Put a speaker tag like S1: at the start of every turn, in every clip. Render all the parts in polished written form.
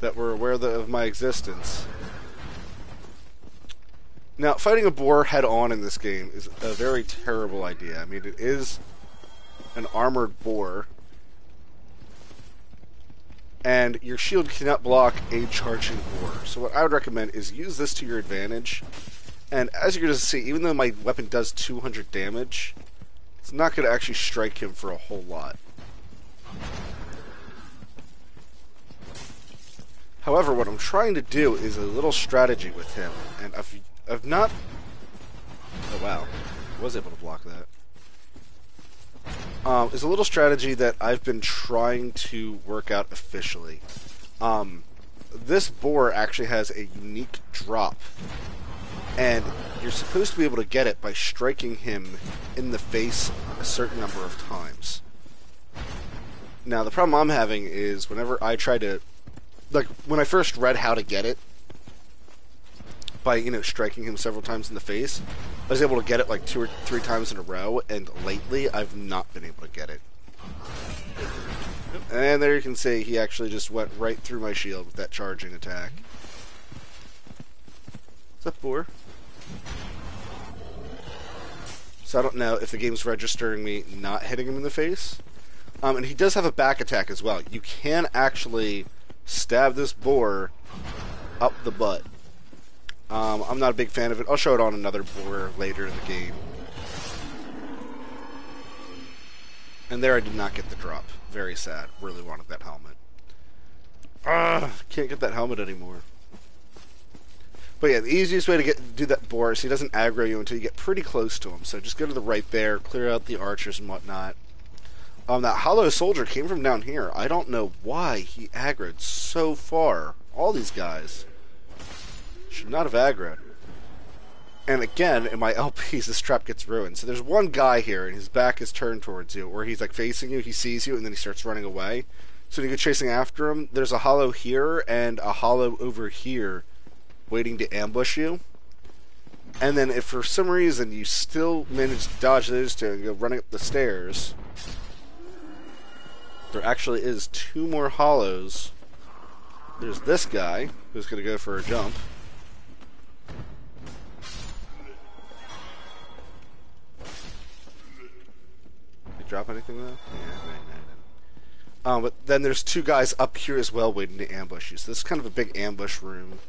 S1: that were aware of my existence. Now, fighting a boar head-on in this game is a very terrible idea. I mean, it is an armored boar, and your shield cannot block a charging boar. So what I would recommend is use this to your advantage. And as you're going to see, even though my weapon does 200 damage, it's not going to actually strike him for a whole lot. However, what I'm trying to do is a little strategy with him, and I've not... Oh wow, I was able to block that. Is a little strategy that I've been trying to work out officially. This boar actually has a unique drop, and you're supposed to be able to get it by striking him in the face a certain number of times. Now, the problem I'm having is whenever I try to... Like, when I first read how to get it, by, you know, striking him several times in the face, I was able to get it like 2 or 3 times in a row, and lately I've not been able to get it. And there you can see he actually just went right through my shield with that charging attack. What's up, Boar? So I don't know if the game's registering me not hitting him in the face. And he does have a back attack as well. You can actually stab this boar up the butt. I'm not a big fan of it. I'll show it on another boar later in the game. And there I did not get the drop. Very sad. Really wanted that helmet. Can't get that helmet anymore. But yeah, the easiest way to do that boar is he doesn't aggro you until you get pretty close to him. So just go to the right there, clear out the archers and whatnot. That hollow soldier came from down here. I don't know why he aggroed so far. All these guys should not have aggroed. And again, in my LPs, this trap gets ruined. So there's one guy here, and his back is turned towards you, or he's like facing you, he sees you, and then he starts running away. So when you go chasing after him, there's a hollow here and a hollow over here waiting to ambush you. And then if for some reason you still manage to dodge those two and go running up the stairs, there actually is 2 more hollows. There's this guy, who's going to go for a jump. Did he drop anything though? Yeah, but then there's 2 guys up here as well waiting to ambush you. So this is kind of a big ambush room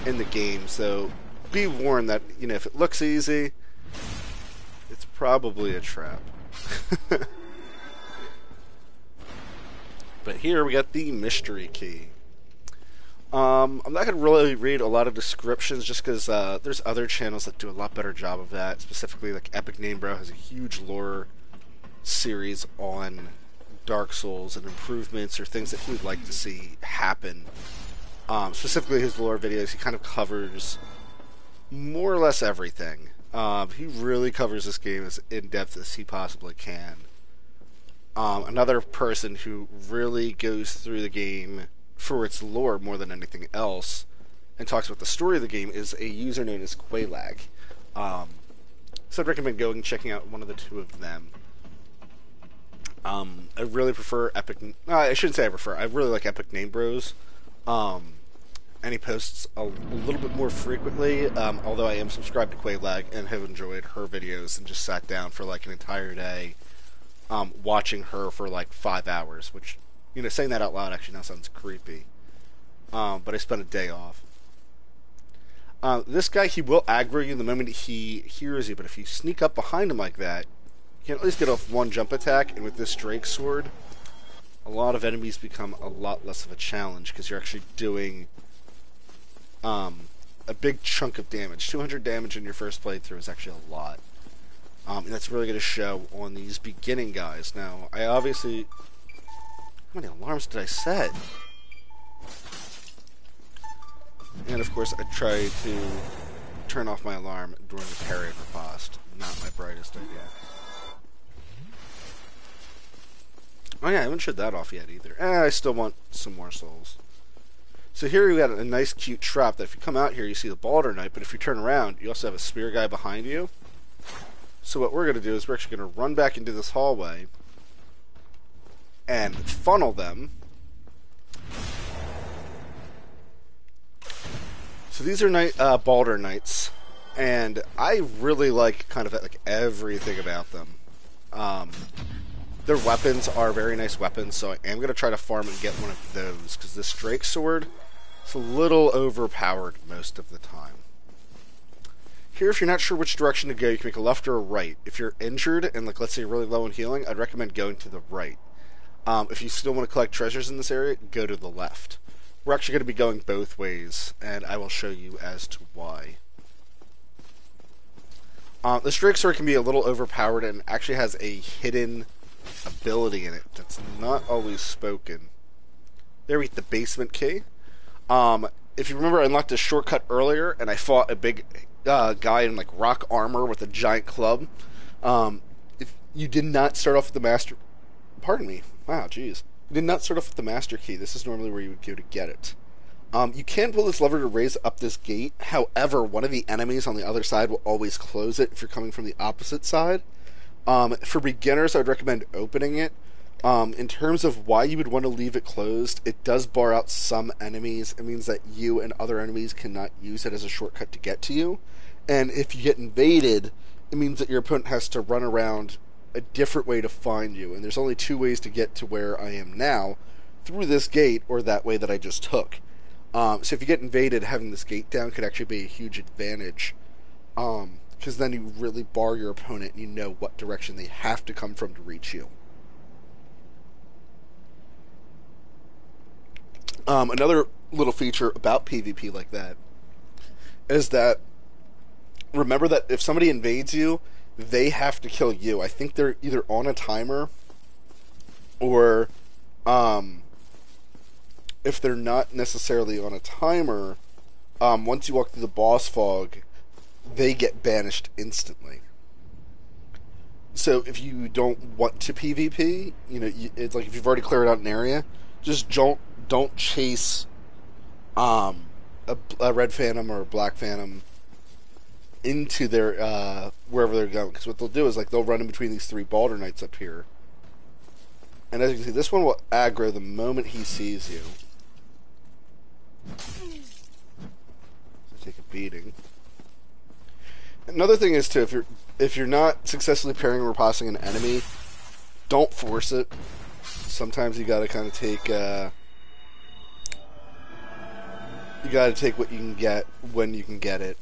S1: in the game. So be warned that, you know, if it looks easy, it's probably a trap. But here we got the mystery key. I'm not going to really read a lot of descriptions just because there's other channels that do a lot better job of that. Specifically, like Epic Name Bro has a huge lore series on Dark Souls and improvements or things that he would like to see happen. Specifically his lore videos, he kind of covers more or less everything. He really covers this game as in-depth as he possibly can. Another person who really goes through the game for its lore more than anything else and talks about the story of the game is a user known as Quaylag. So I'd recommend going and checking out one of the 2 of them. I really prefer Epic... I shouldn't say I prefer. I really like Epic Name Bros. And he posts a little bit more frequently, although I am subscribed to Quaylag and have enjoyed her videos and just sat down for like an entire day watching her for like 5 hours, which, you know, saying that out loud actually now sounds creepy. But I spent a day off. This guy, he will aggro you the moment he hears you, but if you sneak up behind him like that, you can at least get off 1 jump attack, and with this Drake Sword, a lot of enemies become a lot less of a challenge, because you're actually doing a big chunk of damage. 200 damage in your first playthrough is actually a lot. And that's really going to show on these beginning guys. Now, I obviously... How many alarms did I set? And of course, I tried to turn off my alarm during the parry riposte. Not my brightest idea. Oh yeah, I haven't shut that off yet either. I still want some more souls. So here we got a nice cute trap that if you come out here, you see the Balder Knight, but if you turn around, you also have a spear guy behind you. So what we're going to do is we're actually going to run back into this hallway and funnel them So these are Balder Knights, and I really like kind of like everything about them. Um, their weapons are very nice weapons, so I am going to try to farm and get one of those, because this Drake Sword is a little overpowered most of the time. Here, if you're not sure which direction to go, you can make a left or a right. If you're injured and, like, let's say you're really low in healing, I'd recommend going to the right. If you still want to collect treasures in this area, go to the left. We're actually going to be going both ways, and I will show you as to why. This Drake Sword can be a little overpowered and actually has a hidden ability in it that's not always spoken. There we get the basement key. If you remember, I unlocked a shortcut earlier, and I fought a big guy in like rock armor with a giant club. If you did not start off with the master, pardon me. Wow, jeez. You did not start off with the master key. This is normally where you would go to get it. You can pull this lever to raise up this gate. However, one of the enemies on the other side will always close it if you're coming from the opposite side. For beginners, I would recommend opening it. In terms of why you would want to leave it closed, it does bar out some enemies. It means that you and other enemies cannot use it as a shortcut to get to you. And if you get invaded, it means that your opponent has to run around a different way to find you. And there's only two ways to get to where I am now, through this gate or that way that I just took. So if you get invaded, having this gate down could actually be a huge advantage. Because then you really bar your opponent and you know what direction they have to come from to reach you. Another little feature about PvP like that is that, remember that if somebody invades you, they have to kill you. I think they're either on a timer, or if they're not necessarily on a timer, once you walk through the boss fog, they get banished instantly. So if you don't want to PvP, you know, it's like if you've already cleared out an area, just don't chase a red phantom or a black phantom into their wherever they're going, because what they'll do is like they'll run in between these three Balder Knights up here, and as you can see, this one will aggro the moment he sees you. So take a beating. Another thing is too, if you're not successfully parrying or riposting an enemy, don't force it. Sometimes you gotta kind of take what you can get when you can get it.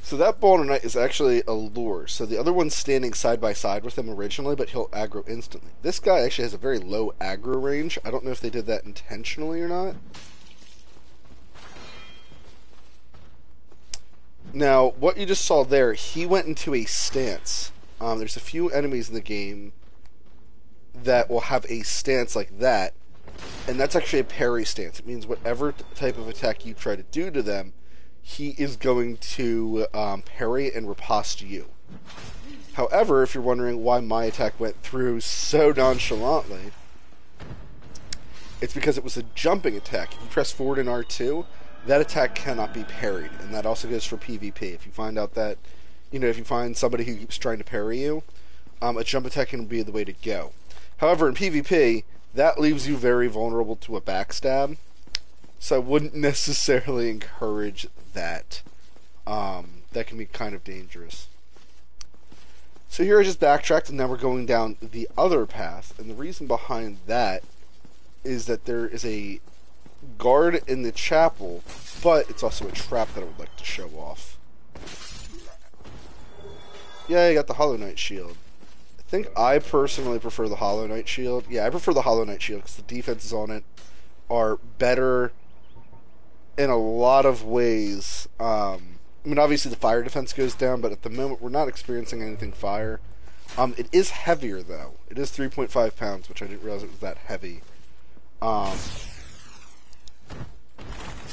S1: So that Balder Knight is actually a lure. So the other one's standing side by side with him originally, but he'll aggro instantly. This guy actually has a very low aggro range. I don't know if they did that intentionally or not. Now, what you just saw there, he went into a stance. There's a few enemies in the game that will have a stance like that, and that's actually a parry stance. It means whatever type of attack you try to do to them, he is going to parry and riposte you. However, if you're wondering why my attack went through so nonchalantly, it's because it was a jumping attack. If you press forward in R2, that attack cannot be parried, and that also goes for PvP. If you find out that, if you find somebody who keeps trying to parry you, a jump attack can be the way to go. However, in PvP, that leaves you very vulnerable to a backstab, so I wouldn't necessarily encourage that. That can be kind of dangerous. So here I just backtracked, and now we're going down the other path, and the reason behind that is that there is a guard in the chapel, but it's also a trap that I would like to show off. Yeah, I got the Hollow Knight shield. I think I personally prefer the Hollow Knight shield. Yeah, I prefer the Hollow Knight shield because the defenses on it are better in a lot of ways. I mean, obviously the fire defense goes down, but at the moment we're not experiencing anything fire. It is heavier, though. It is 3.5 pounds, which I didn't realize it was that heavy.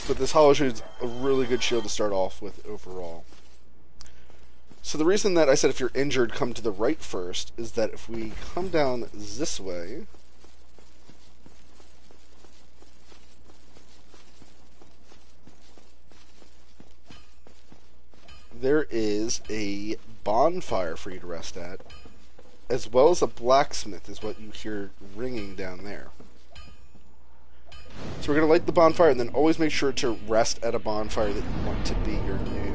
S1: But this Hollow Shield is a really good shield to start off with overall. So the reason that I said if you're injured, come to the right first, is that if we come down this way, there is a bonfire for you to rest at, as well as a blacksmith is what you hear ringing down there. So we're going to light the bonfire, and then always make sure to rest at a bonfire that you want to be your new